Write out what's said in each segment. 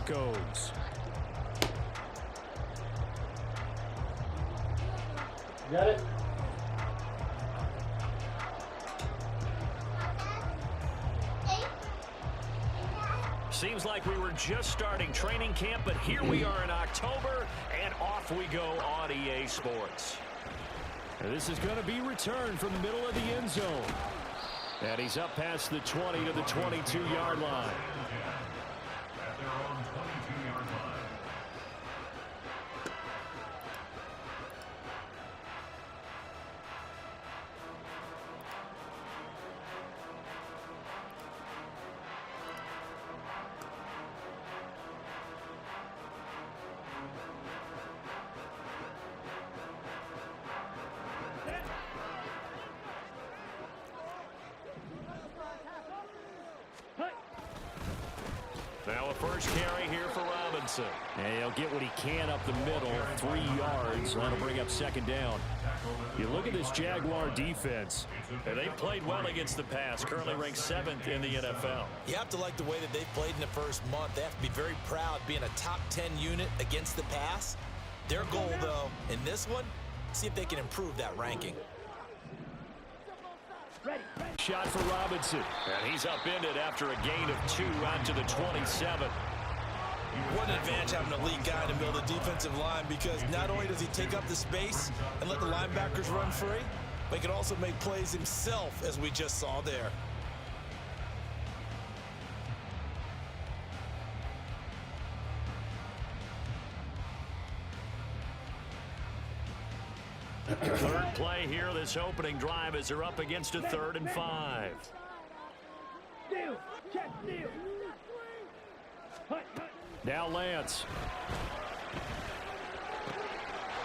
Broncos. Got it. Seems like we were just starting training camp, but here we are in October, and off we go on EA Sports. And this is going to be returned from the middle of the end zone. And he's up past the 20 to the 22-yard line. Now a first carry here for Robinson. And he'll get what he can up the middle, 3 yards. That'll bring up second down. You look at this Jaguar defense, and they've played well against the pass, currently ranked 7th in the NFL. You have to like the way that they've played in the first month. They have to be very proud being a top 10 unit against the pass. Their goal, though, in this one, see if they can improve that ranking. Shot for Robinson, and he's upended after a gain of 2 out to the 27. What an advantage having a lead guy in the middle of the defensive line, because not only does he take up the space and let the linebackers run free, but he can also make plays himself, as we just saw there. Third play here, this opening drive, as they're up against a 3rd and 5. Now Lance.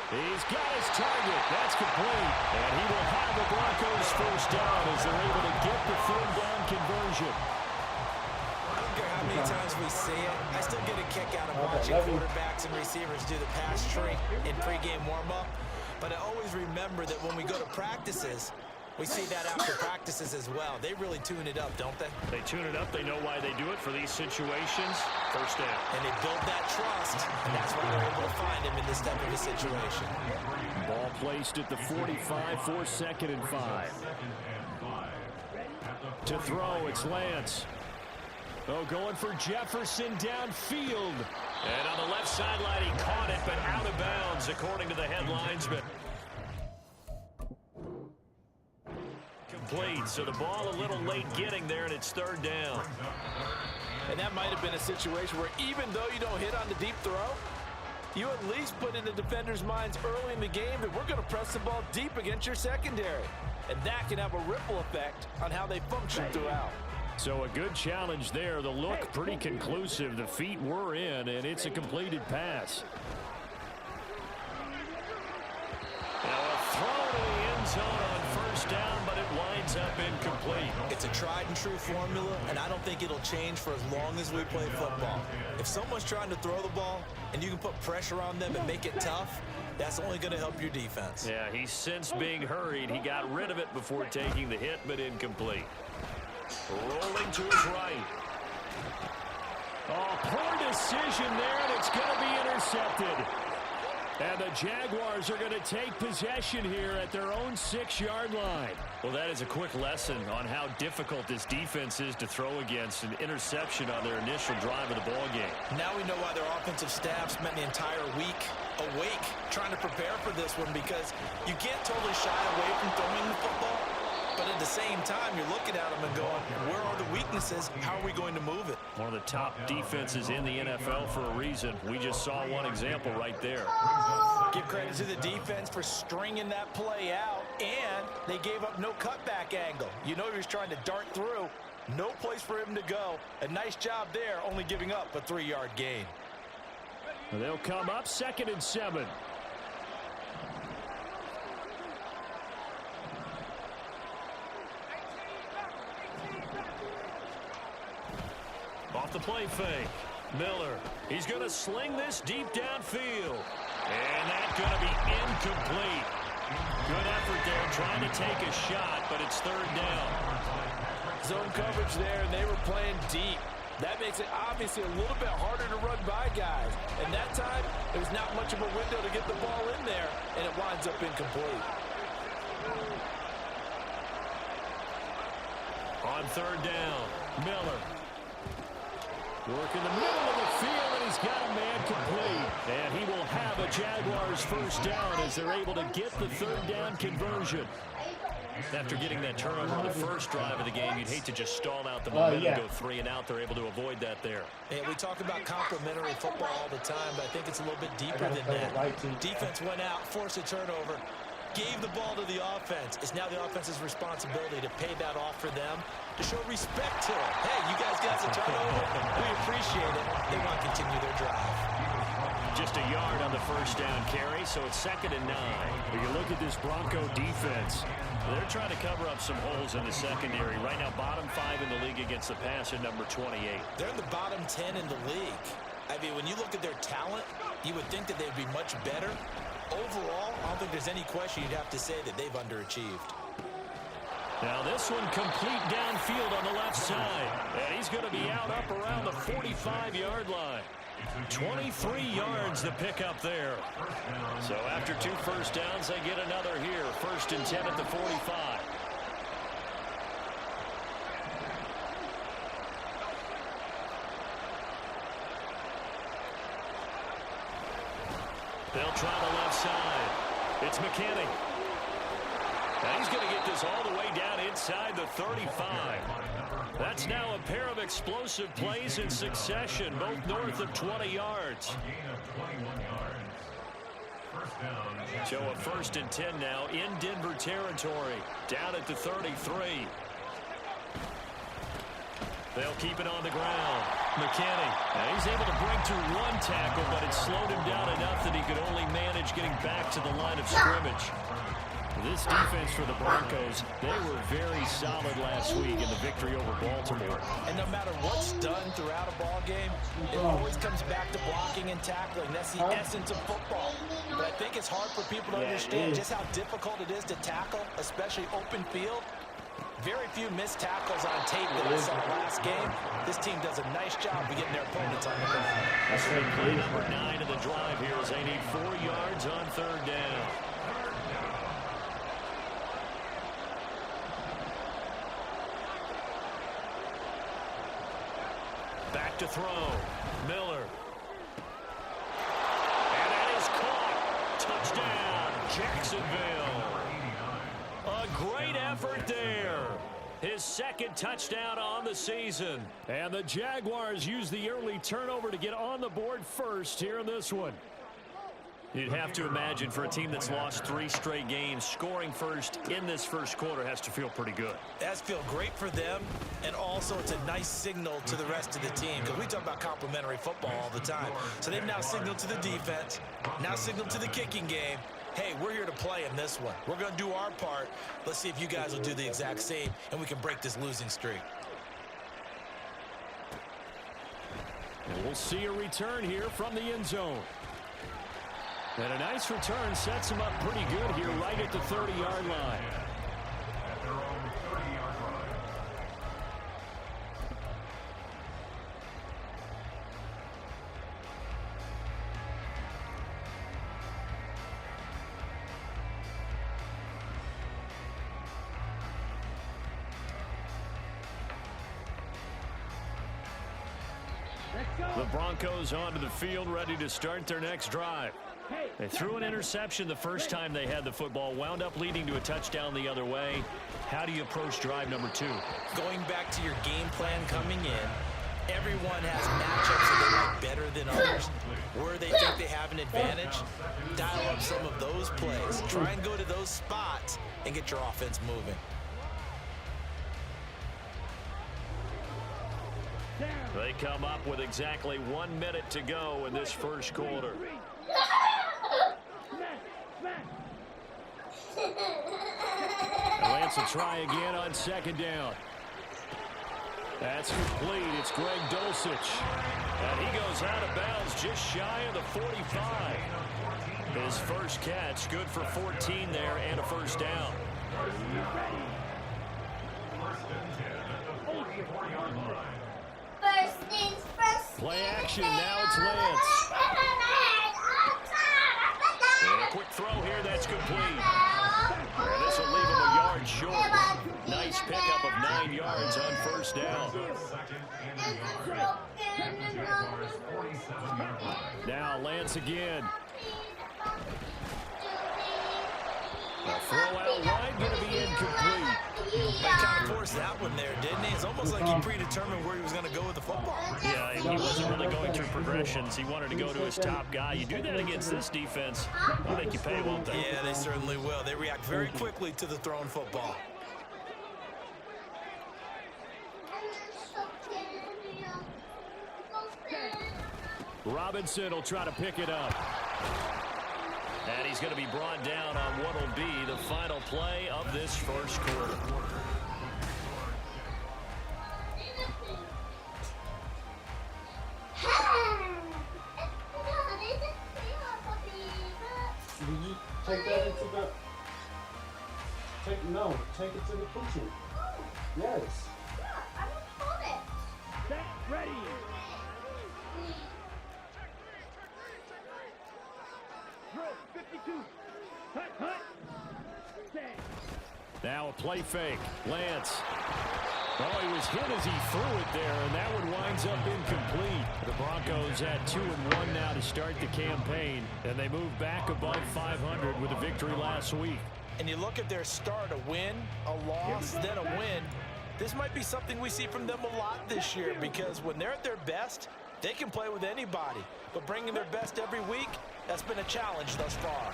He's got his target. That's complete. And he will have the Broncos first down as they're able to get the 3rd down conversion. I don't care how many times we see it. I still get a kick out of watching quarterbacks and receivers do the pass tree in pregame warm-up. But I always remember that when we go to practices, we see that after practices as well. They really tune it up, don't they? They tune it up. They know why they do it for these situations. First down. And they build that trust, and that's why they're able to find him in this type of a situation. Ball placed at the 45 for 2nd and 5. To throw, it's Lance. Oh, going for Jefferson downfield. And on the left sideline, he caught it, but out of bounds, according to the headlinesman. Complete, so the ball a little late getting there, and it's 3rd down. And that might have been a situation where even though you don't hit on the deep throw, you at least put in the defenders' minds early in the game that we're going to press the ball deep against your secondary. And that can have a ripple effect on how they function throughout. So a good challenge there. The look pretty conclusive. The feet were in, and it's a completed pass. Now a throw to the end zone on first down, but it winds up incomplete. It's a tried-and-true formula, and I don't think it'll change for as long as we play football. If someone's trying to throw the ball and you can put pressure on them and make it tough, that's only going to help your defense. Yeah, he's since being hurried. He got rid of it before taking the hit, but incomplete. Rolling to his right. Oh, poor decision there, and it's going to be intercepted. And the Jaguars are going to take possession here at their own 6-yard line. Well, that is a quick lesson on how difficult this defense is to throw against. An interception on their initial drive of the ballgame. Now we know why their offensive staff spent the entire week awake trying to prepare for this one, because you can't totally shy away from throwing the football. But at the same time, you're looking at them and going, where are the weaknesses? How are we going to move it? One of the top defenses in the NFL for a reason. We just saw one example right there. Give credit to the defense for stringing that play out, and they gave up no cutback angle. You know he was trying to dart through. No place for him to go. A nice job there, only giving up a 3-yard gain. They'll come up 2nd and 7. Off the play fake. Miller. He's going to sling this deep downfield. And that's going to be incomplete. Good effort there trying to take a shot, but it's 3rd down. Zone coverage there, and they were playing deep. That makes it obviously a little bit harder to run by guys. And that time, it was not much of a window to get the ball in there, and it winds up incomplete. On third down, Miller. Work in the middle of the field, and he's got a man complete. And he will have a Jaguars first down as they're able to get the third down conversion. After getting that turnover on the first drive of the game, you'd hate to just stall out the momentum and go 3 and out. They're able to avoid that there. And we talk about complementary football all the time, but I think it's a little bit deeper than that. Defense went out, forced a turnover, gave the ball to the offense. It's now the offense's responsibility to pay that off for them, to show respect to it. Hey, you guys got a turnover. We appreciate it. They want to continue their drive. Just a yard on the first down carry, so it's 2nd and 9. When you look at this Bronco defense, they're trying to cover up some holes in the secondary. Right now, bottom 5 in the league against the pass at number 28. They're in the bottom 10 in the league. I mean, when you look at their talent, you would think that they'd be much better. Overall, I don't think there's any question you'd have to say that they've underachieved. Now this one complete downfield on the left side. And he's going to be out up around the 45-yard line. 23 yards to pick up there. So after 2 first downs, they get another here. 1st and 10 at the 45. They'll try the left side. It's McKinney. Now he's going to get this all the way down inside the 35. That's now a pair of explosive plays in succession, both north of 20 yards. So a 1st and 10 now in Denver territory, down at the 33. They'll keep it on the ground. McKinney, he's able to break through 1 tackle, but it slowed him down enough that he could only manage getting back to the line of scrimmage. This defense for the Broncos, they were very solid last week in the victory over Baltimore. And no matter what's done throughout a ball game, it always comes back to blocking and tackling. That's the essence of football. But I think it's hard for people to understand just how difficult it is to tackle, especially open field. Very few missed tackles on tape that I saw last game. This team does a nice job of getting their opponents on the ground. That's play number 9 of the drive here as they need 4 yards on third down. Back to throw. Miller. And that is caught. Touchdown, Jacksonville. A great effort there. His 2nd touchdown on the season. And the Jaguars use the early turnover to get on the board first here in this one. You'd have to imagine for a team that's lost 3 straight games, scoring first in this first quarter has to feel pretty good. It has to feel great for them, and also it's a nice signal to the rest of the team, because we talk about complementary football all the time. So they've now signaled to the defense, now signaled to the kicking game, hey, we're here to play in this one. We're going to do our part. Let's see if you guys will do the exact same, and we can break this losing streak. And we'll see a return here from the end zone. And a nice return sets him up pretty good here right at the 30-yard line. The Broncos onto the field, ready to start their next drive. They threw an interception the first time they had the football, wound up leading to a touchdown the other way. How do you approach drive number 2? Going back to your game plan coming in, everyone has matchups that they like better than others. Where they think they have an advantage, dial up some of those plays. Try and go to those spots and get your offense moving. They come up with exactly 1 minute to go in this first quarter. Lance will try again on 2nd down. That's complete. It's Greg Dulcich. And he goes out of bounds just shy of the 45. His first catch, good for 14 there and a first down. First Play action. Now it's Lance. And a quick throw here. That's complete. And this will leave him a yard short. Nice pickup of 9 yards on first down. Now Lance again. A throw out wide, going to be incomplete. He kind of forced that one there, didn't he? It's almost like he predetermined where he was going to go with the football. Yeah, he wasn't really going through progressions. He wanted to go to his top guy. You do that against this defense, they'll make you pay, won't they? Yeah, they certainly will. They react very quickly to the thrown football. Robinson will try to pick it up. And he's going to be brought down on what will be the final play of this first quarter. Did you take that into the... Take it to the kitchen. Yes. Set, ready. Now a play fake. Lance. Oh, he was hit as he threw it there, and that one winds up incomplete. The Broncos at 2-1 now to start the campaign, and they move back above 500 with a victory last week. And you look at their start, a win, a loss, then a win. This might be something we see from them a lot this year, because when they're at their best, they can play with anybody. But bringing their best every week, that's been a challenge thus far.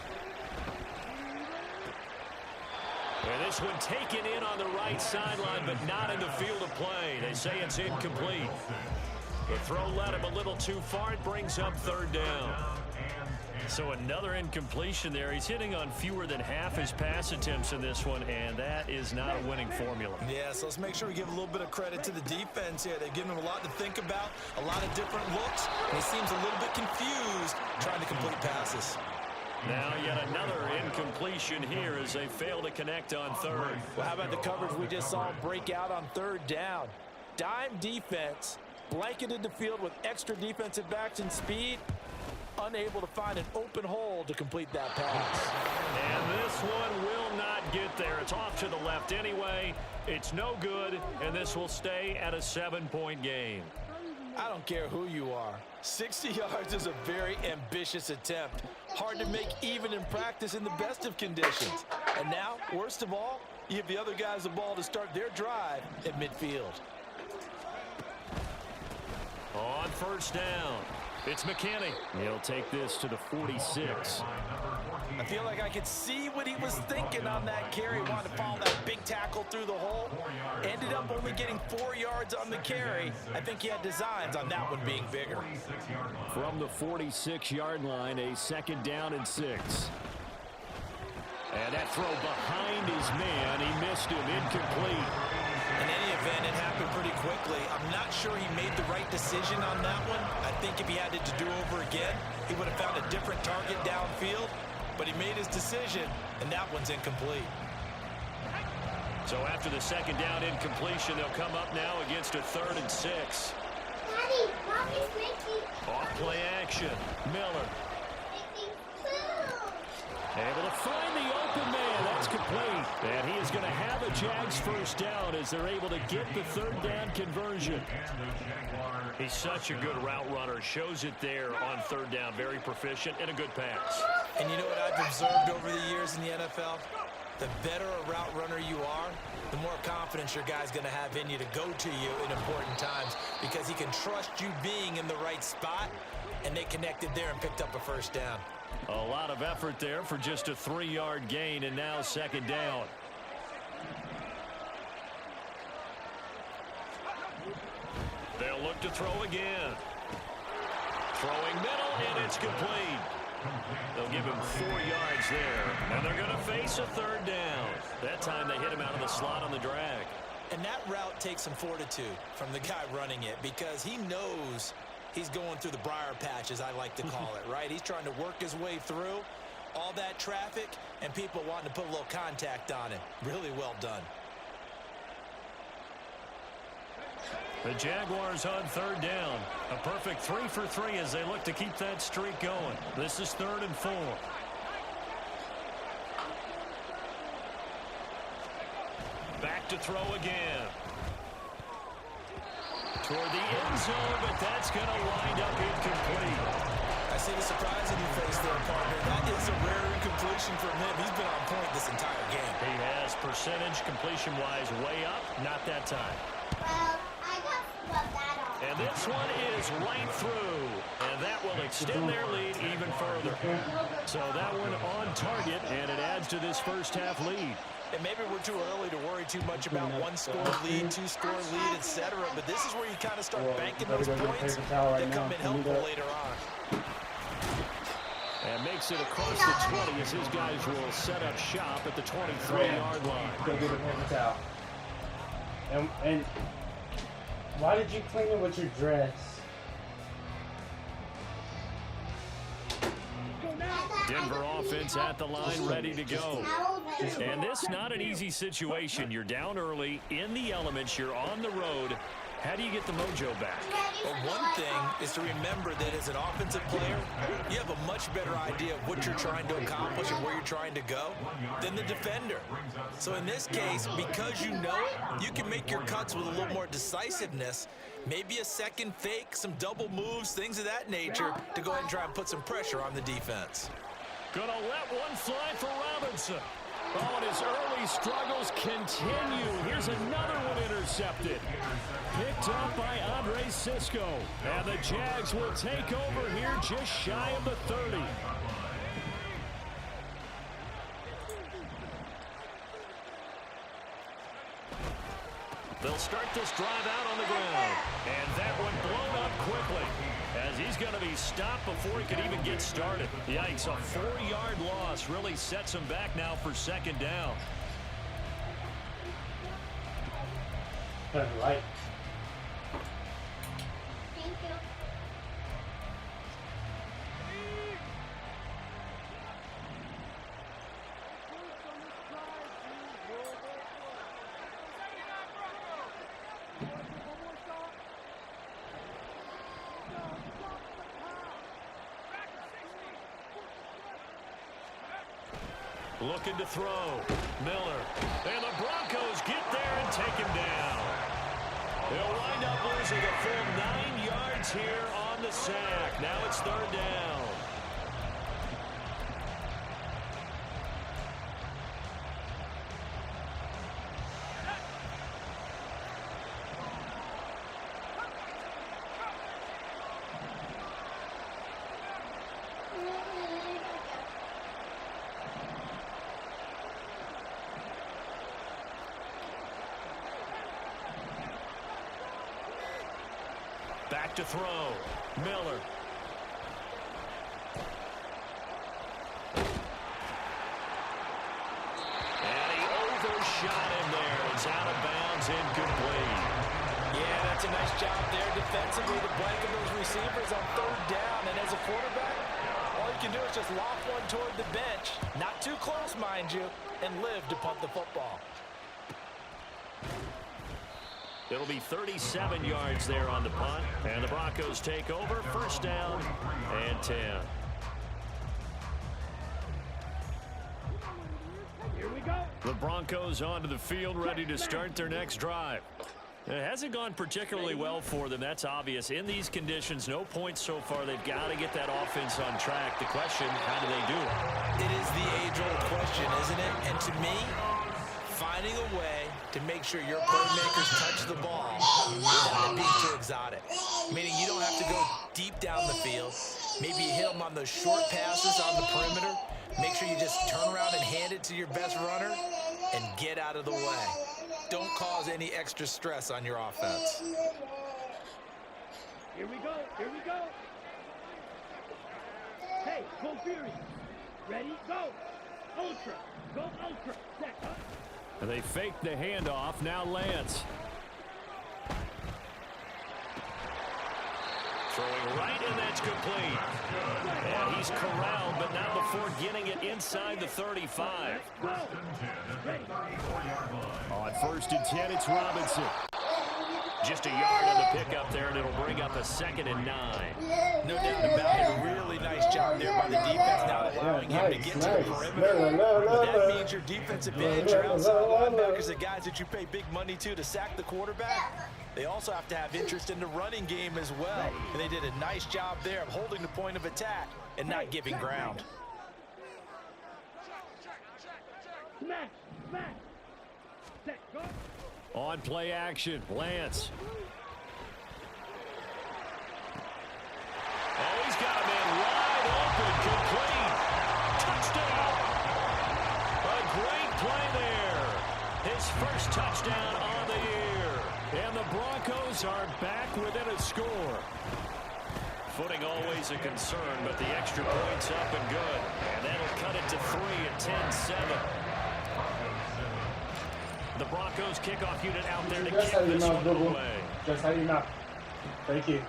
And this one taken in on the right sideline, but not in the field of play. They say it's incomplete. The throw led him a little too far. It brings up third down. So another incompletion there. He's hitting on fewer than half his pass attempts in this one, and that is not a winning formula. Yeah, so let's make sure we give a little bit of credit to the defense here. They've given him a lot to think about, a lot of different looks, and he seems a little bit confused trying to complete passes. Now yet another incompletion here as they fail to connect on third. Well, how about the coverage we just saw break out on third down? Dime defense, blanketed the field with extra defensive backs and speed, unable to find an open hole to complete that pass. And this one will not get there. It's off to the left anyway. It's no good, and this will stay at a 7-point game. I don't care who you are. 60 yards is a very ambitious attempt. Hard to make even in practice in the best of conditions. And now, worst of all, you give the other guys the ball to start their drive at midfield. On first down, it's McKinney. He'll take this to the 46. I feel like I could see what he was thinking on that carry. Wanted to follow that big tackle through the hole. Ended up only getting 4 yards on the carry. I think he had designs on that one being bigger. From the 46-yard line, a 2nd down and 6. And that throw behind his man. He missed him. Incomplete. In any event, it happened pretty quickly. I'm not sure he made the right decision on that one. I think if he had it to do over again, he would have found a different target downfield. But he made his decision, and that one's incomplete. So after the 2nd down incompletion, they'll come up now against a 3rd and 6. Daddy, Mommy's making Off play action. Miller. Able to find the open man. That's complete. And he is going to have a Jags first down as they're able to get the 3rd down conversion. He's such a good route runner. Shows it there on 3rd down. Very proficient and a good pass. And you know what I've observed over the years in the NFL? The better a route runner you are, the more confidence your guy's going to have in you to go to you in important times because he can trust you being in the right spot, and they connected there and picked up a first down. A lot of effort there for just a 3-yard gain, and now 2nd down. They'll look to throw again. Throwing middle, and it's complete. They'll give him 4 yards there, and they're going to face a 3rd down. That time they hit him out of the slot on the drag. And that route takes some fortitude from the guy running it because he knows he's going through the briar patch, as I like to call it, right? He's trying to work his way through all that traffic and people wanting to put a little contact on him. Really well done. The Jaguars on third down. A perfect 3 for 3 as they look to keep that streak going. This is 3rd and 4. Back to throw again. Toward the end zone, but that's going to wind up incomplete. I see the surprise in your face there, partner. That is a rare incompletion from him. He's been on point this entire game. He has percentage completion-wise way up. Not that time. Well, I got that on. And this one is right through. And that will extend their lead even further. So that one on target, and it adds to this first half lead. And maybe we're too early to worry too much about one-score lead, two-score lead, etc. But this is where you kind of start banking those points that come in helpful later on. And makes it across the 20 as his guys will set up shop at the 23-yard line. Go get a paper towel. And why did you clean it with your dress? Denver offense at the line, ready to go. And this not an easy situation. You're down early, in the elements, you're on the road. How do you get the mojo back? Well, one thing is to remember that as an offensive player, you have a much better idea of what you're trying to accomplish and where you're trying to go than the defender. So in this case, because you know it, you can make your cuts with a little more decisiveness, maybe a second fake, some double moves, things of that nature, to go ahead and try and put some pressure on the defense. Gonna let one fly for Robinson. Oh, and his early struggles continue. Here's another one intercepted. Picked up by Andre Sisco. And the Jags will take over here just shy of the 30. They'll start this drive out on the ground. And that one blown up quickly, as he's going to be stopped before he can even get started. Yikes, a 4-yard loss really sets him back now for second down. Right. Thank you. Looking to throw. Miller. And the Broncos get there and take him down. They'll wind up losing a full 9 yards here on the sack. Now it's 3rd down. Back to throw. Miller. And he overshot him there. It's out of bounds, incomplete. Yeah, that's a nice job there defensively to blanket those receivers on 3rd down. And as a quarterback, all you can do is just loft one toward the bench. Not too close, mind you, and live to punt the football. It'll be 37 yards there on the punt. And the Broncos take over. 1st down and 10. Here we go. The Broncos onto the field, ready to start their next drive. It hasn't gone particularly well for them. That's obvious. In these conditions, no points so far. They've got to get that offense on track. The question, how do they do it? It is the age-old question, isn't it? And to me, finding a way to make sure your playmakers touch the ball without it being too exotic. Meaning you don't have to go deep down the field. Maybe you hit them on those short passes on the perimeter. Make sure you just turn around and hand it to your best runner and get out of the way. Don't cause any extra stress on your offense. Here we go. Here we go. Hey, go Fury. Ready? Go. Ultra. Go ultra. Set. They fake the handoff. Now Lance. Throwing right, and that's complete. And he's corralled, but not before getting it inside the 35. On 1st and 10, it's Robinson. Just a yard on the pickup there, and it'll bring up a 2nd and 9. No doubt about it. A really nice job there by the defense, not allowing him to get to the perimeter. But that means your defensive ends, your outside linebackers, the guys that you pay big money to sack the quarterback, they also have to have interest in the running game as well. And they did a nice job there of holding the point of attack and not giving ground. Smash! Smash! Set, go! On play action, Lance. Oh, he's got a man wide open, complete. Touchdown. A great play there. His first touchdown on the year. And the Broncos are back within a score. Footing always a concern, but the extra point's up and good. And that'll cut it to 3 at 10-7. The Broncos kickoff unit out there to kick this one away. Just how you knock. Thank you.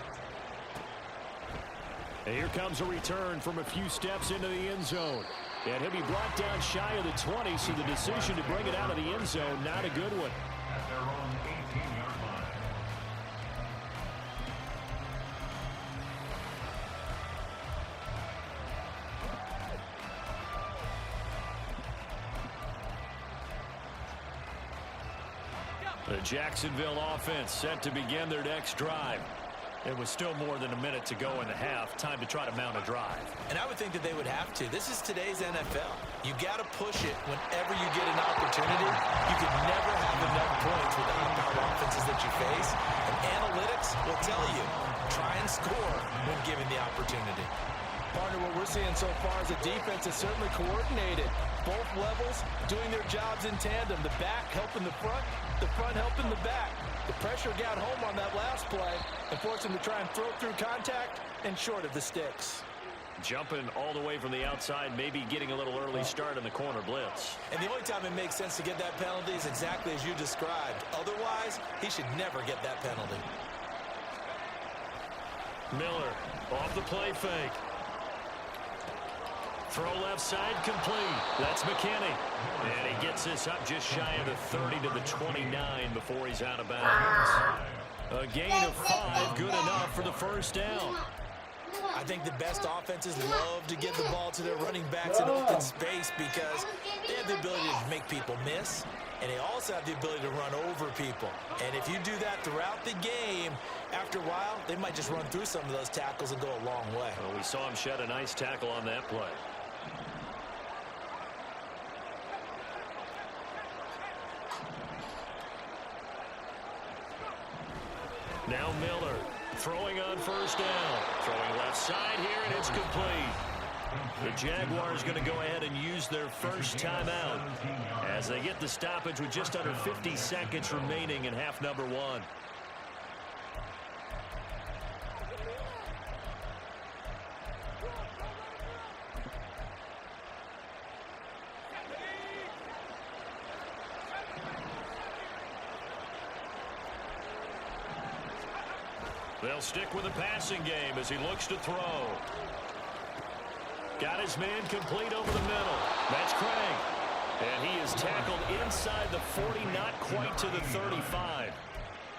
And here comes a return from a few steps into the end zone. And he'll be brought down shy of the 20, so the decision to bring it out of the end zone, not a good one. At their own 18-yard line. The Jacksonville offense set to begin their next drive. It was still more than a minute to go in the half. Time to try to mount a drive. And I would think that they would have to. This is today's NFL. You got to push it whenever you get an opportunity. You can never have enough points with the high-powered offenses that you face. And analytics will tell you, try and score when given the opportunity. Partner, what we're seeing so far is the defense is certainly coordinated. Both levels doing their jobs in tandem. The back helping the front helping the back. The pressure got home on that last play and forced him to try and throw through contact and short of the sticks. Jumping all the way from the outside, maybe getting a little early start in the corner blitz. And the only time it makes sense to get that penalty is exactly as you described. Otherwise, he should never get that penalty. Miller off the play fake. Throw left side complete. That's McKinney. And he gets this up just shy of the 30 to the 29 before he's out of bounds. A gain of 5, good enough for the first down. I think the best offenses love to give the ball to their running backs in open space because they have the ability to make people miss, and they also have the ability to run over people. And if you do that throughout the game, after a while, they might just run through some of those tackles and go a long way. Well, we saw him shed a nice tackle on that play. Now Miller throwing on first down. Throwing left side here, and it's complete. The Jaguars going to go ahead and use their first timeout as they get the stoppage with just under 50 seconds remaining in half number 1. They'll stick with the passing game as he looks to throw. Got his man complete over the middle. That's Craig. And he is tackled inside the 40, not quite to the 35.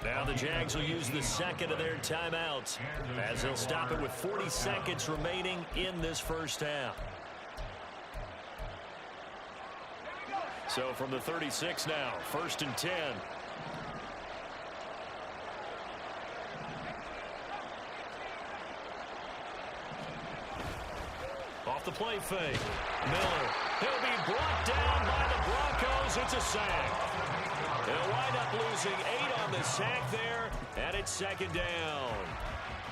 Now the Jags will use the second of their timeouts as they'll stop it with 40 seconds remaining in this first half. So from the 36 now, 1st and 10. Off the play fake. Miller. He'll be brought down by the Broncos. It's a sack. They'll wind up losing 8 on the sack there, and it's 2nd down.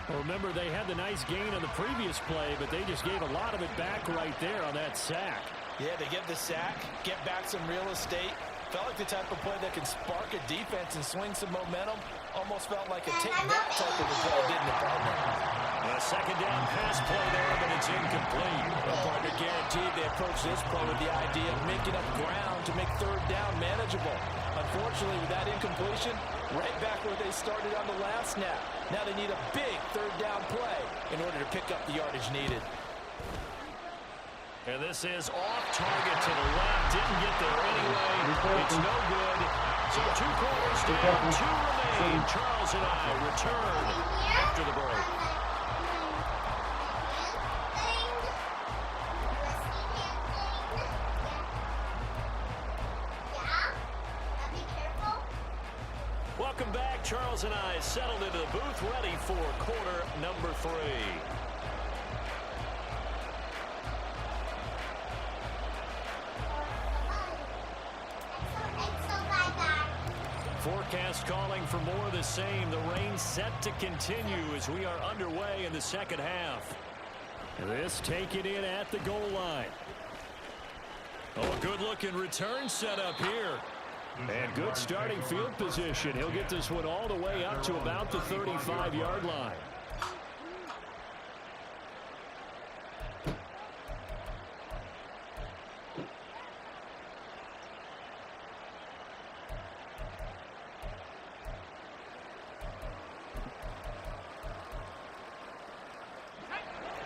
Well, remember, they had the nice gain on the previous play, but they just gave a lot of it back right there on that sack. Yeah, they get the sack, get back some real estate. Felt like the type of play that can spark a defense and swing some momentum. Almost felt like a take-that type of a play, didn't it, partner? A 2nd down pass play there, but it's incomplete. Well, partner, guaranteed they approach this play with the idea of making up ground to make 3rd down manageable. Unfortunately, with that incompletion, right back where they started on the last snap. Now they need a big 3rd down play in order to pick up the yardage needed. And this is off target to the left. Didn't get there anyway. It's no good. So 2 quarters down, 2 remain. Charles and I return after the break. Welcome back. Charles and I settled into the booth, ready for quarter number 3. Forecast calling for more of the same. The rain set to continue as we are underway in the second half. This taken in at the goal line. Oh, good-looking return set up here. And good starting field position. He'll get this one all the way up to about the 35-yard line.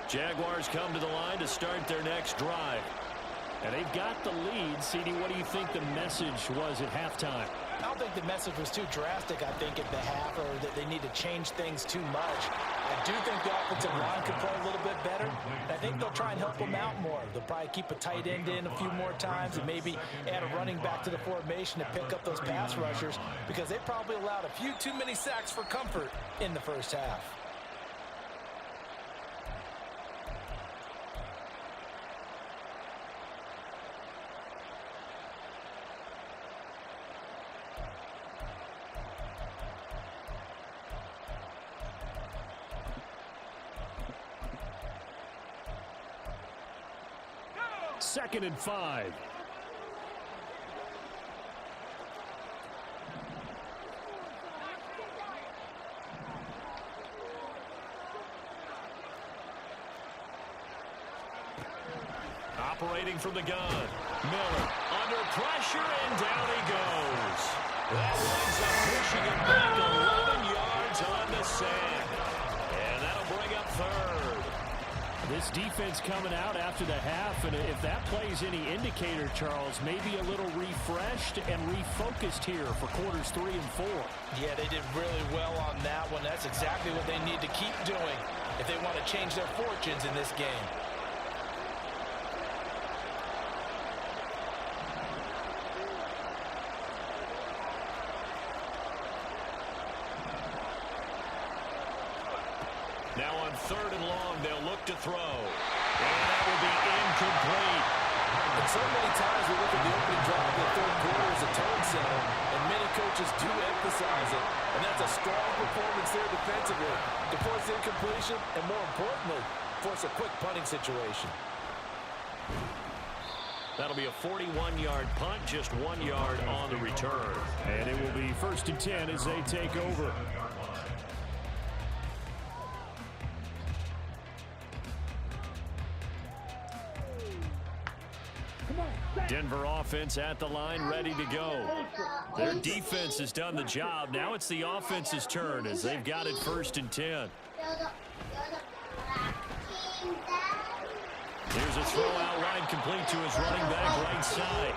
Jaguars come to the line to start their next drive. And they've got the lead. CD, what do you think the message was at halftime? I don't think the message was too drastic, I think, at the half, or that they need to change things too much. I do think the offensive line could play a little bit better. I think they'll try and help them out more. They'll probably keep a tight end in a few more times and maybe add a running back to the formation to pick up those pass rushers, because they probably allowed a few too many sacks for comfort in the first half. Second and 5. Operating from the gun. Miller under pressure, and down he goes. That winds up pushing it back 11 yards on the sack. And that'll bring up third. This defense coming out after the half, and if that plays any indicator, Charles, maybe a little refreshed and refocused here for quarters 3 and 4. Yeah, they did really well on that one. That's exactly what they need to keep doing if they want to change their fortunes in this game. Now on 3rd and long, they'll look to throw. And that will be incomplete. And so many times we look at the opening drive of the 3rd quarter as a tone setter, and many coaches do emphasize it. And that's a strong performance there defensively to force incompletion, and more importantly, force a quick punting situation. That'll be a 41-yard punt, just 1 yard on the return. And it will be 1st and 10 as they take over. Denver offense at the line, ready to go. Their defense has done the job. Now it's the offense's turn as they've got it 1st and 10. Here's a throw out line complete to his running back right side.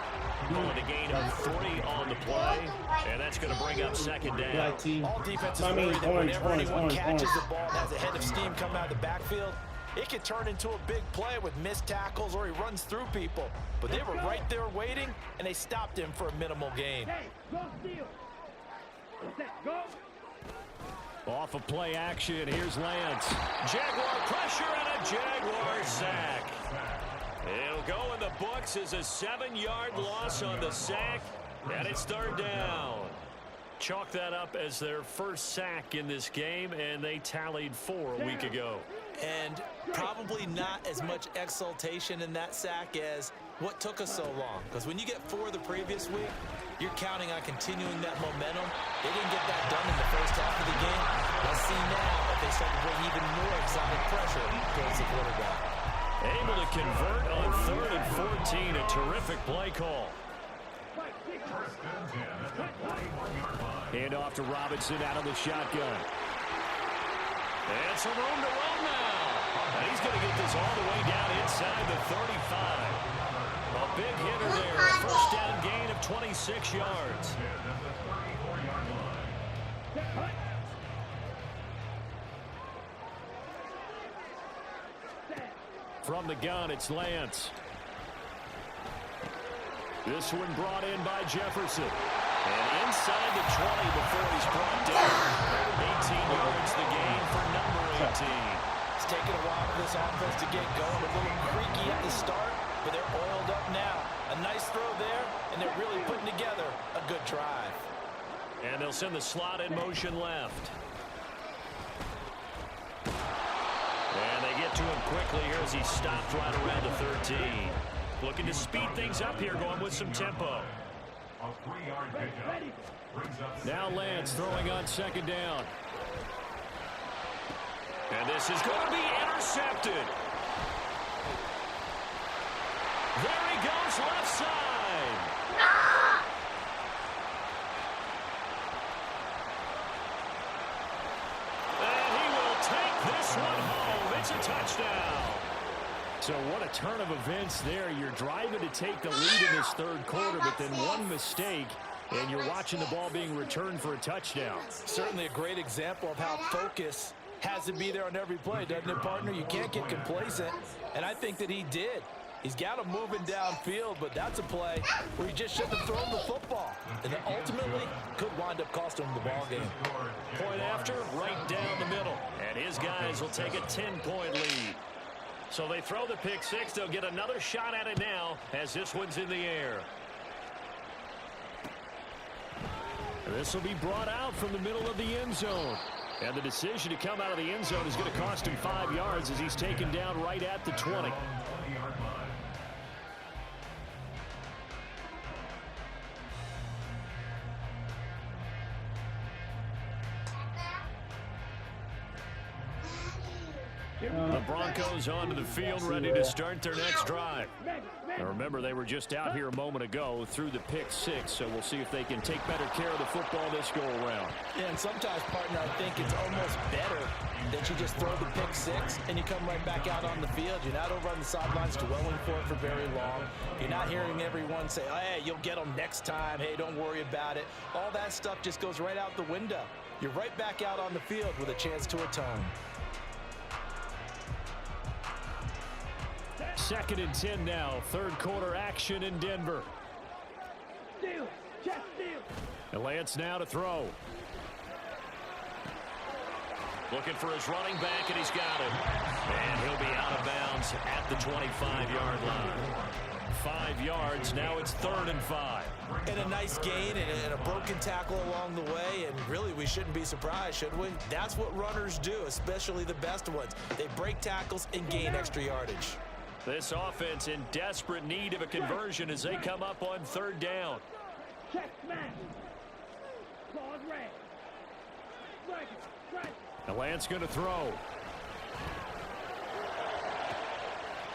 Going to gain of 3 on the play, and that's going to bring up 2nd down. All defenses worry that whenever anyone catches the ball and has a head of steam coming out of the backfield, it can turn into a big play with missed tackles or he runs through people. But they were right there waiting, and they stopped him for a minimal gain. Hey, go steal. Set, go. Off of play action, here's Lance. Jaguar pressure and a Jaguar sack. It'll go in the books as a 7-yard loss on the sack, and it's 3rd down. Chalk that up as their first sack in this game, and they tallied 4 a week ago. And probably not as much exultation in that sack as what took us so long. Because when you get 4 the previous week, you're counting on continuing that momentum. They didn't get that done in the first half of the game. Let's see now if they start to bring even more exotic pressure towards the quarterback. Able to convert on 3rd and 14. A terrific play call. Hand off to Robinson out of the shotgun. And some room to run now. And he's going to get this all the way down inside the 35. A big hitter there. 1st down gain of of 26 yards. From the gun, it's Lance. This one brought in by Jefferson. And inside the 20 before he's brought down. 18 yards the gain for number 18. It's taken a while for this offense to get going. A little creaky at the start, but they're oiled up now. A nice throw there, and they're really putting together a good drive. And they'll send the slot in motion left. And they get to him quickly here as he stopped right around the 13. Looking to speed things up here, going with some tempo. A 3-yard pickup brings up Now Lance throwing on second down. And this is going to be intercepted. There he goes, left side. And he will take this one home. It's a touchdown. So what a turn of events there. You're driving to take the lead in this third quarter, but then one mistake, and you're watching the ball being returned for a touchdown. Certainly a great example of how focus has to be there on every play, doesn't it, partner? You can't get complacent, and I think that he did. He's got him moving downfield, but that's a play where he just shouldn't have thrown the football, and it ultimately could wind up costing him the ball game. Point after, right down the middle. And his guys will take a 10-point lead. So they throw the pick six. They'll get another shot at it now as this one's in the air. This will be brought out from the middle of the end zone. And the decision to come out of the end zone is going to cost him 5 yards as he's taken down right at the 20. The Broncos onto the field, ready to start their next drive. Now remember, they were just out here a moment ago through the pick six, so we'll see if they can take better care of the football this go-around. Yeah, and sometimes, partner, I think it's almost better that you just throw the pick six and you come right back out on the field. You're not over on the sidelines dwelling for it for very long. You're not hearing everyone say, oh, hey, you'll get them next time. Hey, don't worry about it. All that stuff just goes right out the window. You're right back out on the field with a chance to atone. 2nd and 10 now. Third quarter action in Denver. Steal. Check steal. And Lance now to throw. Looking for his running back, and he's got him. And he'll be out of bounds at the 25-yard line. 5 yards. Now it's 3rd and 5. And a nice gain and a broken tackle along the way, and really we shouldn't be surprised, should we? That's what runners do, especially the best ones. They break tackles and gain extra yardage. This offense in desperate need of a conversion as they come up on 3rd down. Check smash. Claws red. Strike. And Lance going to throw.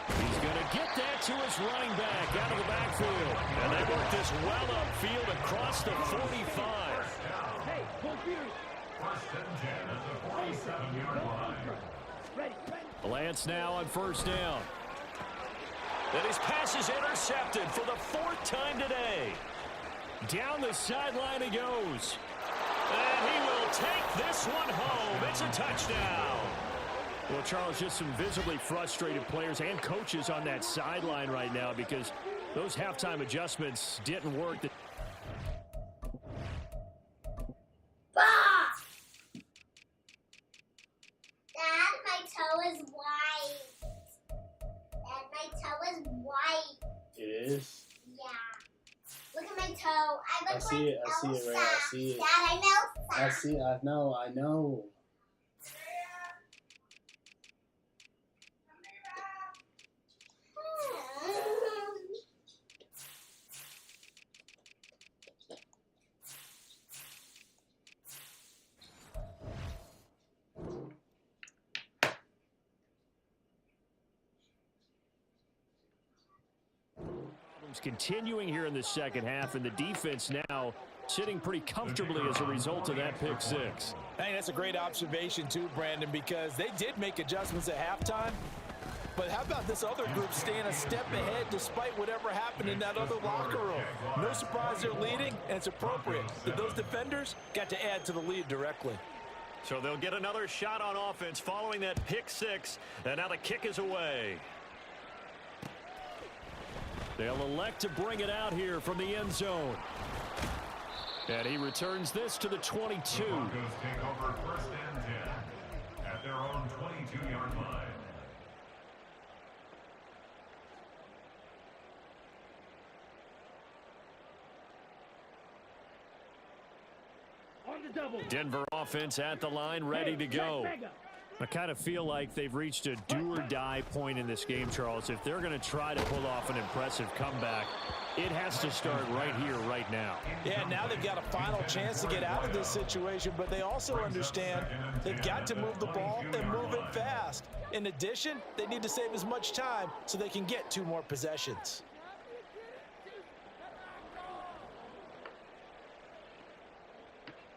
He's going to get that to his running back out of the backfield. And they work this well upfield across the 45. Hey, full fury. 1st and 10 at the 47-yard line. Ready. Lance now on 1st down. And his pass is intercepted for the 4th time today. Down the sideline he goes. And he will take this one home. It's a touchdown. Well, Charles, just some visibly frustrated players and coaches on that sideline right now because those halftime adjustments didn't work. Dad, my toe is white. Dad, my toe is white. It is? Yeah. Look at my toe. I see it right. I see it. Dad, I know. I see. I know. Continuing here in the second half, and the defense now sitting pretty comfortably as a result of that pick six. I think that's a great observation too, Brandon, because they did make adjustments at halftime, But how about this other group staying a step ahead despite whatever happened in that other locker room? No surprise they're leading, and it's appropriate that those defenders got to add to the lead directly. So they'll get another shot on offense following that pick six, and now the kick is away. They'll elect to bring it out here from the end zone. And he returns this to the 22. The Broncos take over first and 10 at their own 22-yard line. On the double. Denver offense at the line, ready to go. I kind of feel like they've reached a do-or-die point in this game, Charles. If they're going to try to pull off an impressive comeback, it has to start right here, right now. Yeah, now they've got a final chance to get out of this situation, but they also understand they've got to move the ball and move it fast. In addition, they need to save as much time so they can get 2 more possessions.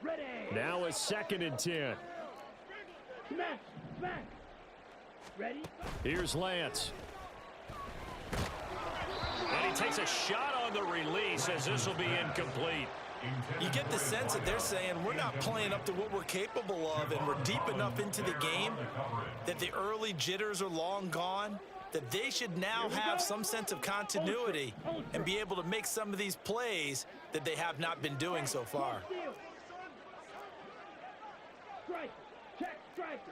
Ready. Now a 2nd and 10. Smash. Smash. Ready. Here's Lance. And he takes a shot on the release as this will be incomplete. You get the sense that they're saying we're not playing up to what we're capable of, and we're deep enough into the game that the early jitters are long gone, that they should now have some sense of continuity and be able to make some of these plays that they have not been doing so far. Strike. Check striker.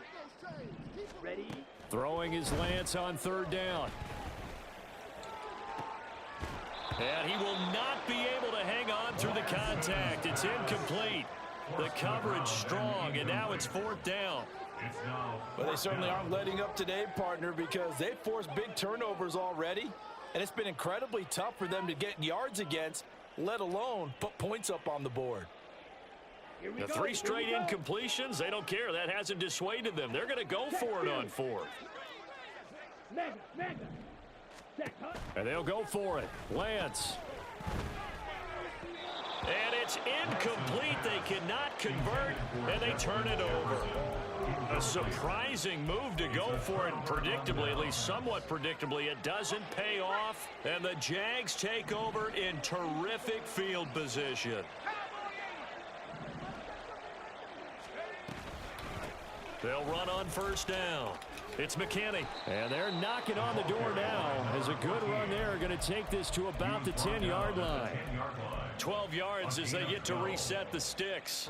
Ready. Throwing his Lance on 3rd down. And he will not be able to hang on through the contact. It's incomplete. The coverage strong, and now it's 4th down. But they certainly aren't letting up today, partner, because they've forced big turnovers already, and it's been incredibly tough for them to get yards against, let alone put points up on the board. The 3 straight incompletions, they don't care. That hasn't dissuaded them. They're going to go for it on 4th. Mega. And they'll go for it. Lance. And it's incomplete. They cannot convert, and they turn it over. A surprising move to go for it, and predictably, at least somewhat predictably, it doesn't pay off, and the Jags take over in terrific field position. They'll run on 1st down. It's McKinney. And they're knocking on the door now as a good run there going to take this to about the 10-yard line. 12 yards as they get to reset the sticks.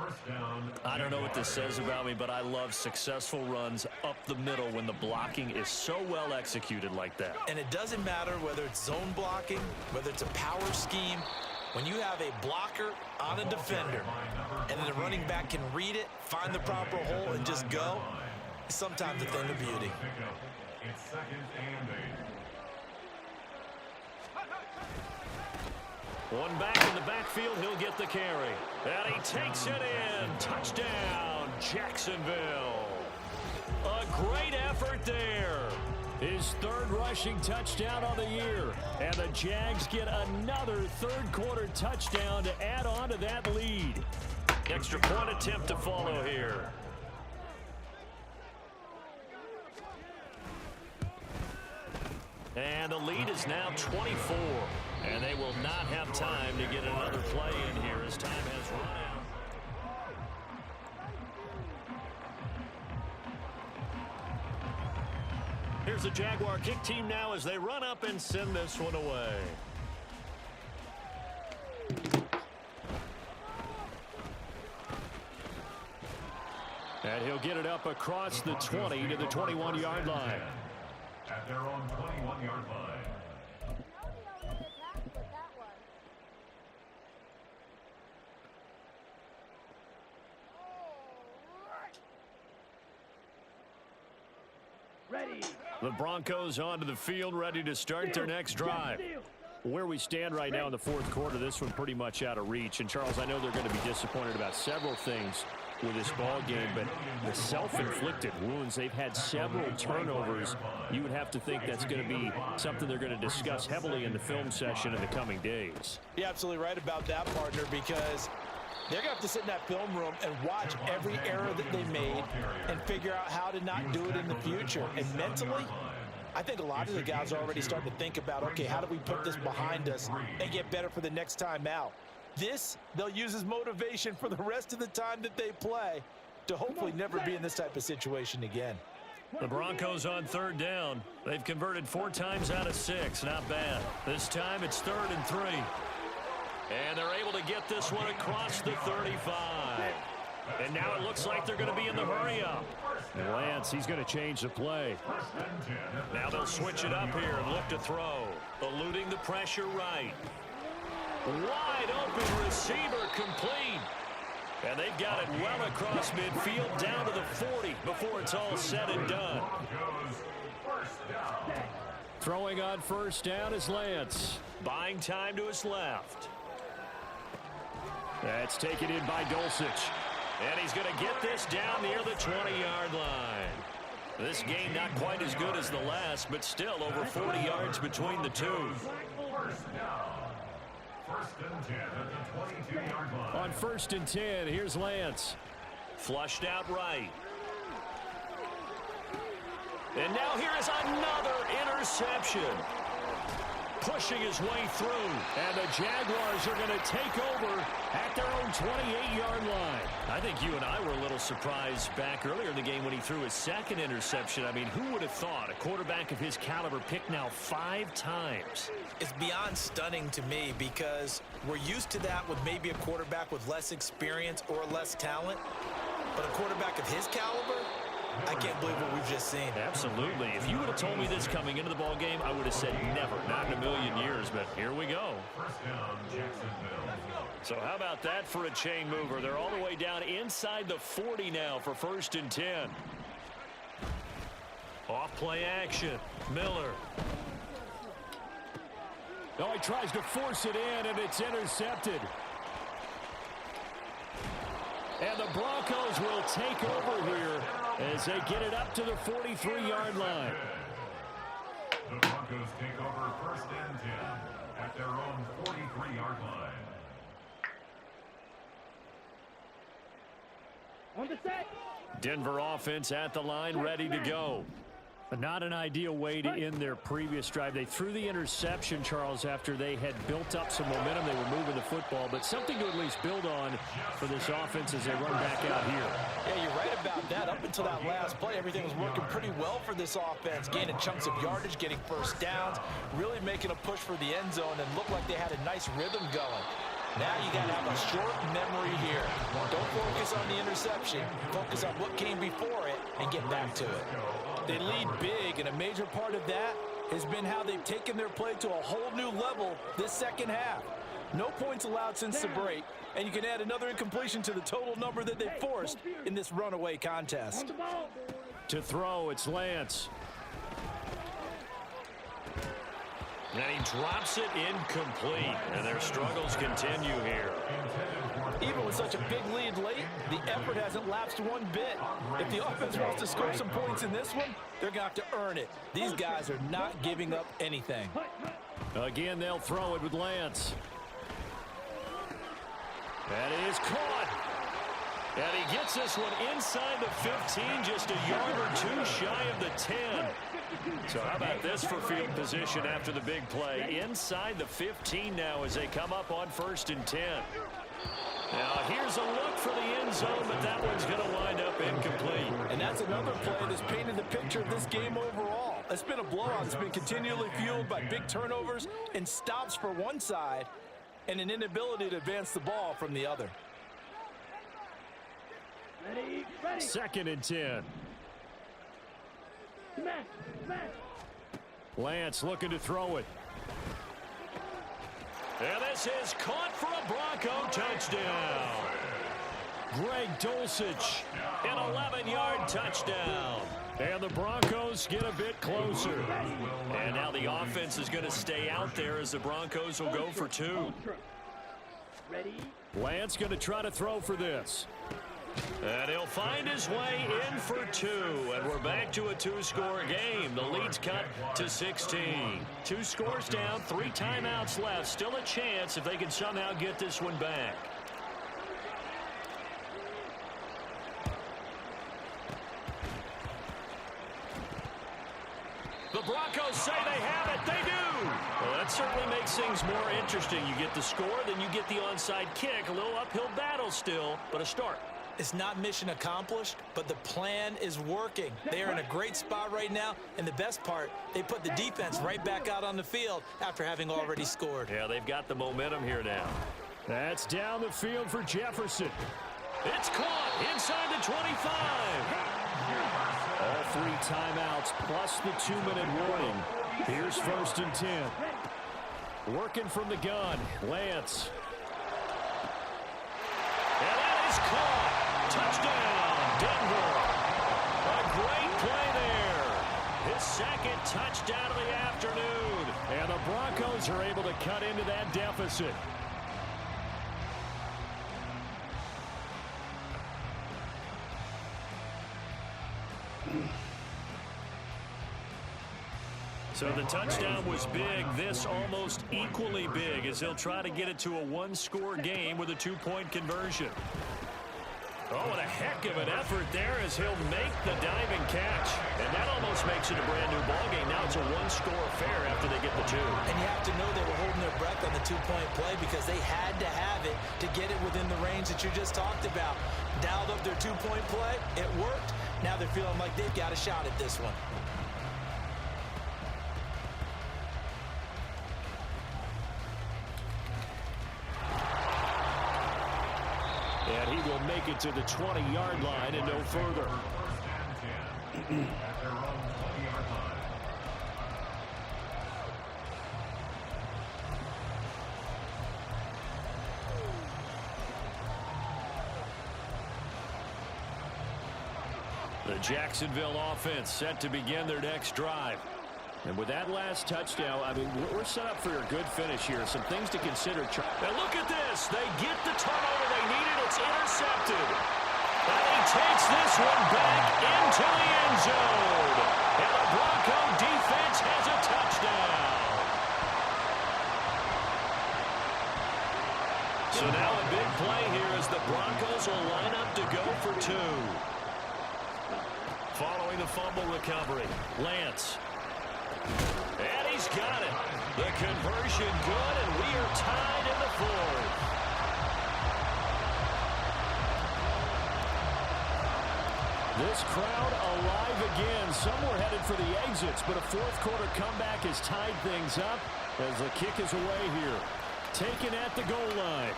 I don't know what this says about me, but I love successful runs up the middle when the blocking is so well executed like that. And it doesn't matter whether it's zone blocking, whether it's a power scheme. When you have a blocker on a defender and then the running back can read it, find the proper hole, and just go, it's sometimes a thing of beauty. It's 2nd and 8. One back in the backfield, he'll get the carry. And he takes it in. Touchdown, Jacksonville. A great effort there. His 3rd rushing touchdown on the year. And the Jags get another 3rd quarter touchdown to add on to that lead. Extra point attempt to follow here. And the lead is now 24. And they will not have time to get another play in here as time has run out. Here's the Jaguar kick team now as they run up and send this one away. And he'll get it up across the 20 to the 21-yard line. At their own 21-yard line. Ready. The Broncos onto the field, ready to start their next drive. Where we stand right now in the 4th quarter, this one pretty much out of reach. And, Charles, I know they're going to be disappointed about several things with this ball game, but the self-inflicted wounds, they've had several turnovers. You would have to think that's going to be something they're going to discuss heavily in the film session in the coming days. You're absolutely right about that, partner, because they're going to have to sit in that film room and watch every error that they made and figure out how to not do it in the future. And mentally, I think a lot of the guys are already starting to think about, okay, how do we put this behind us and get better for the next time out? This, they'll use as motivation for the rest of the time that they play to hopefully never be in this type of situation again. The Broncos on third down. They've converted 4 times out of 6. Not bad. This time it's 3rd and 3. And they're able to get this one across the 35. And now it looks like they're going to be in the hurry-up. Lance, he's going to change the play. Now they'll switch it up here and look to throw. Eluding the pressure right. Wide open receiver complete. And they've got it well across midfield down to the 40 before it's all said and done. Throwing on first down is Lance. Buying time to his left. That's taken in by Dulcich. And he's going to get this down near the 20-yard line. This game not quite as good as the last, but still over 40 yards between the two. On 1st and 10, here's Lance. Flushed out right. And now here is another interception. Pushing his way through. And the Jaguars are going to take over at their own 28-yard line. I think you and I were a little surprised back earlier in the game when he threw his 2nd interception. I mean, who would have thought a quarterback of his caliber picked now 5 times? It's beyond stunning to me because we're used to that with maybe a quarterback with less experience or less talent. But a quarterback of his caliber, I can't believe what we've just seen. Absolutely. If you would have told me this coming into the ball game, I would have said never, not in a million years. But here we go. So how about that for a chain mover? They're all the way down inside the 40 now for 1st and 10. Off play action. Miller. Oh, he tries to force it in, and it's intercepted. And the Broncos will take over here as they get it up to the 43-yard line. The Broncos take over 1st and 10 at their own 43-yard line. On the set. Denver offense at the line, ready to go. But not an ideal way to end their previous drive. They threw the interception, Charles, after they had built up some momentum. They were moving the football, but something to at least build on for this offense as they run back out here. Yeah, you're right about that. Up until that last play, everything was working pretty well for this offense. Gaining chunks of yardage, getting first downs, really making a push for the end zone, and looked like they had a nice rhythm going. Now you got to have a short memory here. Don't focus on the interception. Focus on what came before it and get back to it. They lead big, and a major part of that has been how they've taken their play to a whole new level this second half. No points allowed since the break, and you can add another incompletion to the total number that they forced in this runaway contest. To throw, it's Lance. And he drops it incomplete, and their struggles continue here. Even with such a big lead late, the effort hasn't lapsed one bit. If the offense wants to score some points in this one, they're going to have to earn it. These guys are not giving up anything. Again, they'll throw it with Lance. And it is caught. And he gets this one inside the 15, just a yard or two shy of the 10. So how about this for field position after the big play? Inside the 15 now as they come up on 1st and 10. Now here's a look for the end zone, but that one's going to wind up incomplete. And that's another play that's painted the picture of this game overall. It's been a blowout. It's been continually fueled by big turnovers and stops for one side and an inability to advance the ball from the other. 2nd and 10. Lance looking to throw it. And this is caught for a Bronco touchdown. Greg Dulcich, an 11-yard touchdown. And the Broncos get a bit closer. And now the offense is going to stay out there as the Broncos will go for 2. Lance going to try to throw for this. And he'll find his way in for 2. And we're back to a 2-score game. The lead's cut to 16. 2 scores down, 3 timeouts left. Still a chance if they can somehow get this one back. The Broncos say they have it. They do. Well, that certainly makes things more interesting. You get the score, then you get the onside kick. A little uphill battle still, but a start. It's not mission accomplished, but the plan is working. They are in a great spot right now, and the best part, they put the defense right back out on the field after having already scored. Yeah, they've got the momentum here now. That's down the field for Jefferson. It's caught inside the 25. All 3 timeouts plus the 2-minute warning. Here's 1st and 10. Working from the gun, Lance. And that is caught. Touchdown, Denver. A great play there. His 2nd touchdown of the afternoon. And the Broncos are able to cut into that deficit. So the touchdown was big. This almost equally big as he'll try to get it to a 1-score game with a 2-point conversion. Oh, and a heck of an effort there as he'll make the diving catch. And that almost makes it a brand new ballgame. Now it's a 1-score affair after they get the 2. And you have to know they were holding their breath on the 2-point play because they had to have it to get it within the range that you just talked about. Dialed up their 2-point play. It worked. Now they're feeling like they've got a shot at this one. And he will make it to the 20-yard line and no further. First and 10 at their own 20-yard line. The Jacksonville offense set to begin their next drive. And with that last touchdown, I mean, we're set up for a good finish here. Some things to consider. And look at this. They get the turnover they needed. It's intercepted. And he takes this one back into the end zone. And the Bronco defense has a touchdown. So now a big play here as the Broncos will line up to go for 2. Following the fumble recovery, Lance. And he's got it. The conversion good, and we are tied in the 4th. This crowd alive again. Some were headed for the exits, but a 4th-quarter comeback has tied things up as the kick is away here. Taken at the goal line.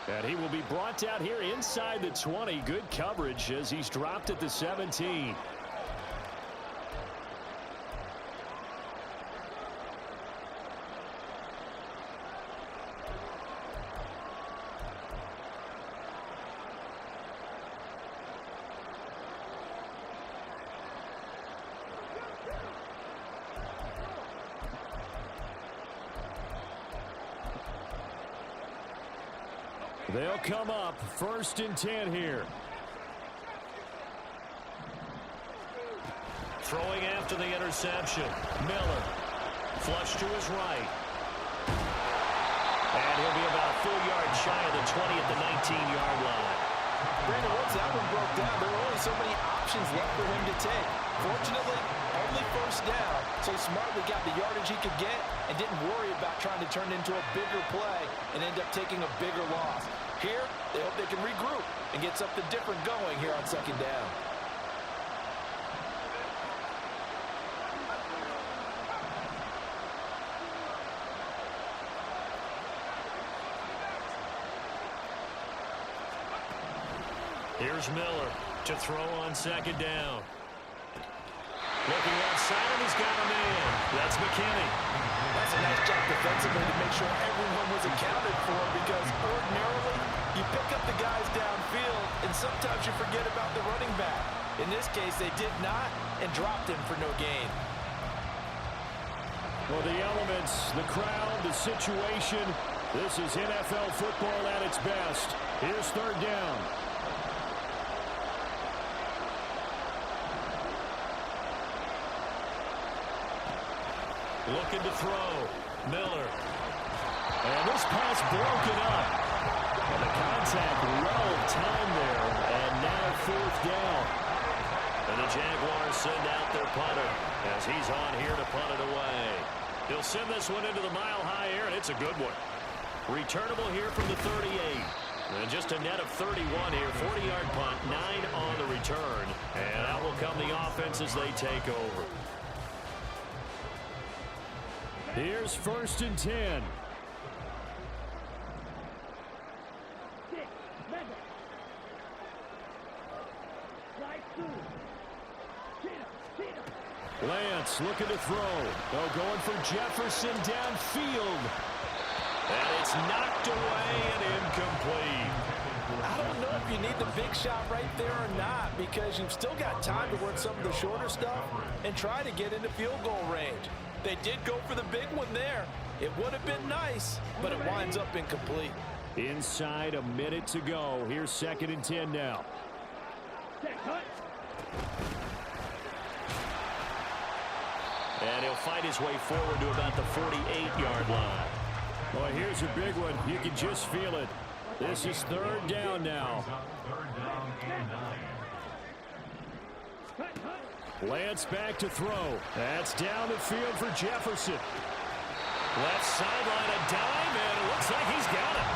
And he will be brought down here inside the 20. Good coverage as he's dropped at the 17. They'll come up 1st and 10 here. Throwing after the interception. Miller. Flush to his right. And he'll be about a full yard shy of the 20 at the 19-yard line. Brandon, once that one broke down, there were only so many options left for him to take. Fortunately, only 1st down, so he smartly got the yardage he could get and didn't worry about trying to turn it into a bigger play and end up taking a bigger loss. Here, they hope they can regroup and get something different going here on 2nd down. Here's Miller to throw on 2nd down. Looking outside, and he's got a man. That's McKinney. That's a nice job defensively to make sure everyone was accounted for, because ordinarily you pick up the guys downfield and sometimes you forget about the running back. In this case, they did not and dropped him for no gain. Well, the elements, the crowd, the situation, this is NFL football at its best. Here's 3rd down. Looking to throw. Miller. And this pass broken up. And the contact well timed there. And now 4th down. And the Jaguars send out their punter as he's on here to punt it away. He'll send this one into the mile-high air, and it's a good one. Returnable here from the 38. And just a net of 31 here. 40-yard punt, 9 on the return. And out will come the offense as they take over. Here's 1st and 10. Lance looking to throw. Oh, going for Jefferson downfield. And it's knocked away and incomplete. I don't know if you need the big shot right there or not, because you've still got time to work some of the shorter stuff and try to get into field goal range. They did go for the big one there. It would have been nice, but it winds up incomplete. Inside a minute to go. Here's 2nd and 10 now. And he'll fight his way forward to about the 48-yard line. Well, here's a big one. You can just feel it. This is 3rd down now. Lance back to throw. That's down the field for Jefferson. Left sideline, a dime, and it looks like he's got it.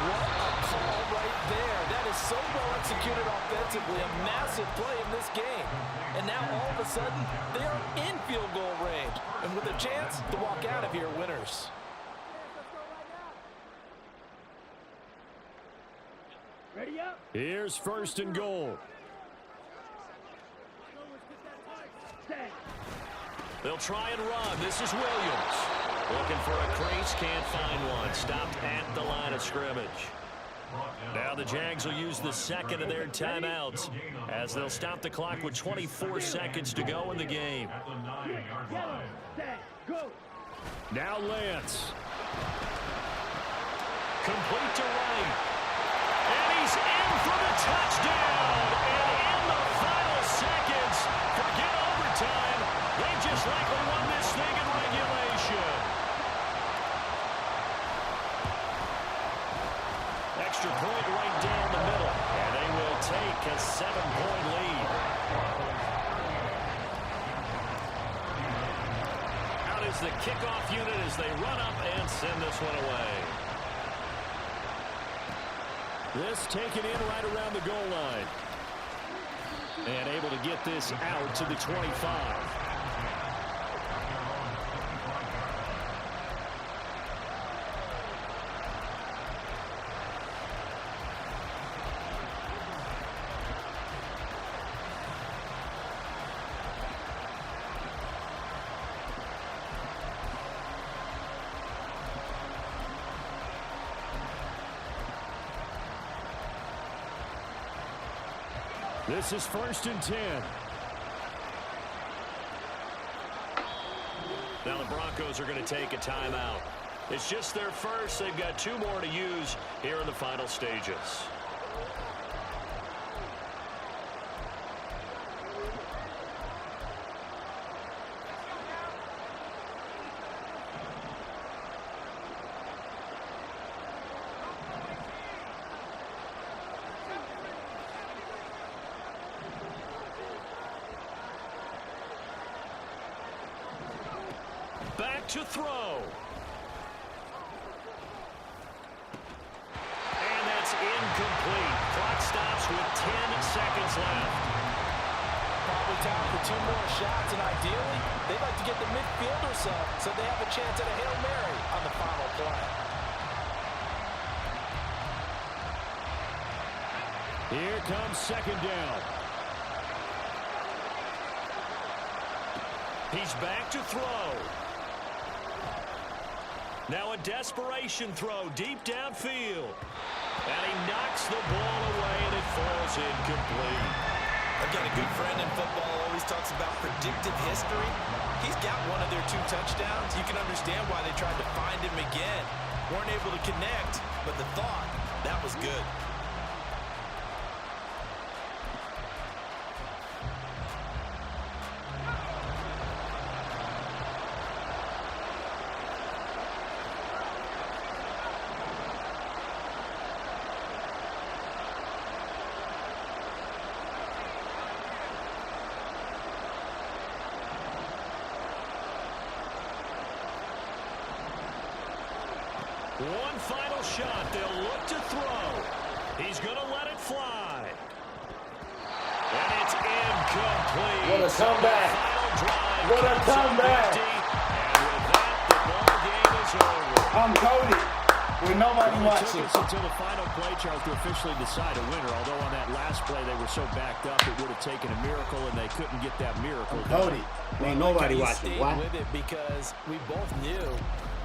What a call right there. That is so well executed offensively. A massive play in this game. And now all of a sudden, they are in field goal range. And with a chance to walk out of here winners. Ready up. Here's 1st and goal. They'll try and run. This is Williams. Looking for a crease, can't find one. Stopped at the line of scrimmage. Now the Jags will use the 2nd of their timeouts as they'll stop the clock with 24 seconds to go in the game. Now Lance. Complete to Wright. And he's in for the touchdown. And in the final seconds, forget overtime. They just likely won this thing in regulation. Extra point right down the middle. And they will take a 7-point lead. Out is the kickoff unit as they run up and send this one away. This taken in right around the goal line. And able to get this out to the 25. This is 1st and 10. Now the Broncos are going to take a timeout. It's just their first. They've got 2 more to use here in the final stages. Back to throw. And that's incomplete. Clock stops with 10 seconds left. Probably time for 2 more shots, and ideally, they'd like to get the midfield or so they have a chance at a Hail Mary on the final play. Here comes 2nd down. He's back to throw. Now a desperation throw deep downfield. And he knocks the ball away, and it falls incomplete. I've got a good friend in football always talks about predictive history. He's got one of their 2 touchdowns. You can understand why they tried to find him again. Weren't able to connect, but the thought, that was good. One final shot. They'll look to throw. He's going to let it fly. And it's incomplete. What a comeback. What a comeback. And with that, the ball game is over. I'm Cody. With nobody watching. It took us until the final play, Charles, to officially decide a winner. Although on that last play they were so backed up, it would have taken a miracle, and they couldn't get that miracle. Cody. Ain't nobody watching. Why? With it because we both knew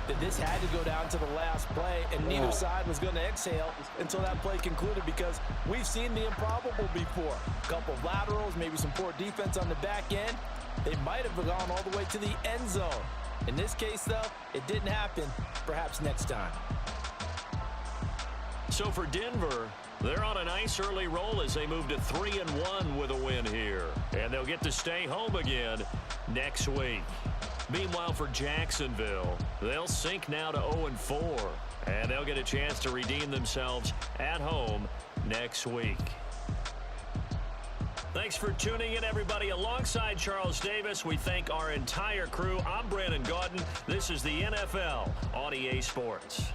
that this had to go down to the last play, and neither side was going to exhale until that play concluded, because we've seen the improbable before. A couple of laterals, maybe some poor defense on the back end. They might have gone all the way to the end zone. In this case, though, it didn't happen. Perhaps next time. So for Denver, they're on a nice early roll as they move to 3-1 with a win here. And they'll get to stay home again next week. Meanwhile, for Jacksonville, they'll sink now to 0-4. And they'll get a chance to redeem themselves at home next week. Thanks for tuning in, everybody. Alongside Charles Davis, we thank our entire crew. I'm Brandon Gaudin. This is the NFL on EA Sports.